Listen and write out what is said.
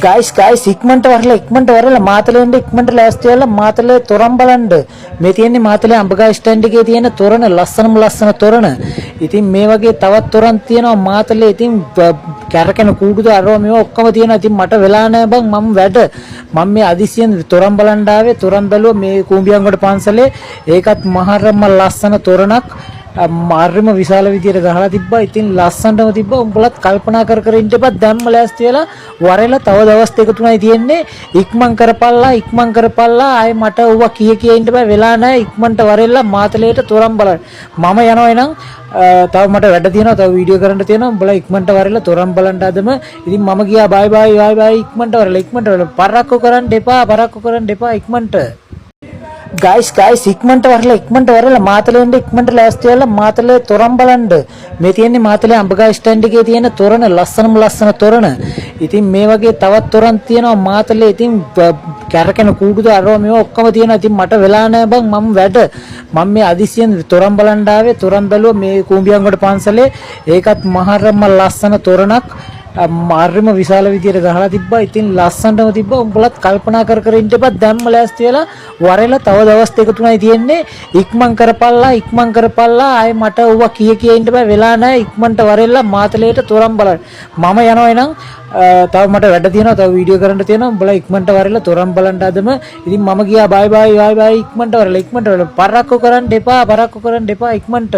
Guys ඉක්මනට වරලා මාතලේ ඉන්න ඉක්මනට ලෑස්ති වෙලා මාතලේ තොරන් බලන්න. මේ තියෙන්නේ මාතලේ අඹගහ ස්ටෑන්ඩ් එකේ තියෙන තොරණ ලස්සන තොරණ. ඉතින් මේ වගේ තවත් තොරන් තියෙනවා මාතලේ. ඉතින් කැරකෙන කූඩුද අරව මේවා ඔක්කොම තියෙනවා. ඉතින් මට වෙලා නැහැ බං මම මේ අදිසියෙන් තොරන් බලන්න ආවේ. තොරන් බැලුවා මේ කුඹියන්ගොඩ පන්සලේ. ඒකත් මහරම ලස්සන තොරණක්. මාර්ගම විශාල විදියට ගහලා තිබ්බා. ඉතින් ලස්සනටම තිබ්බා. උඹලත් කල්පනා කර ඉන්න එපා. දැම්ම ලෑස්ති වෙලා වරෙලා තව දවස් දෙක තුනයි තියෙන්නේ. ඉක්මන් කරපල්ලා. ආයේ මට ඌවා කිය ඉන්න බෑ. වෙලා නැහැ. ඉක්මනට වරෙලා මාතලේට තොරන් බලන්න. මම යනවා එනං. තව මට වැඩ තියෙනවා. තව වීඩියෝ කරන්න තියෙනවා. උඹලා ඉක්මනට වරෙලා තොරන් බලන්න ආදම. ඉතින් මම ගියා බයි ඉක්මනට වරෙලා. පරක්කු කරන්න එපා ඉක්මනට. ගයිස් ඉක්මනට වරලා මාතලේ ඉන්න ඉක්මනට ලෑස්ති වෙලා මාතලේ තොරන් බලන්න. මේ තියෙන්නේ මාතලේ අඹගහ ස්ටෑන්ඩ් එකේ තියෙන තොරණ ලස්සන තොරණ. ඉතින් මේ වගේ තවත් තොරන් තියෙනවා මාතලේ. ඉතින් කැරකෙන කූඩුද අරව මේවා ඔක්කොම තියෙනවා. ඉතින් මට වෙලා නැහැ බං මම මේ අදිසියෙන් තොරන් බලන්න ආවේ. තොරන් බැලුවා මේ කුඹියන්ගොඩ පන්සලේ. ඒකත් මහරම ලස්සන තොරණක්. මාර්ගම විශාල විදියට ගහලා තිබ්බා. ඉතින් ලස්සනටම තිබ්බා. උඹලත් කල්පනා කර ඉන්න එපා. දැම්ම ලෑස්ති වෙලා වරෙලා තව දවස් දෙක තුනයි තියෙන්නේ. ඉක්මන් කරපල්ලා. ආයේ මට ඌවා කිය ඉන්න බෑ. වෙලා නැහැ. ඉක්මනට වරෙලා මාතලේට තොරන් බලන්න. මම යනවා එනං. තව මට වැඩ තියෙනවා. තව වීඩියෝ කරන්න තියෙනවා. උඹලා ඉක්මනට වරෙලා තොරන් බලන්න ආදම. ඉතින් මම ගියා බයි ඉක්මනට වරෙලා. පරක්කු කරන්න එපා ඉක්මනට.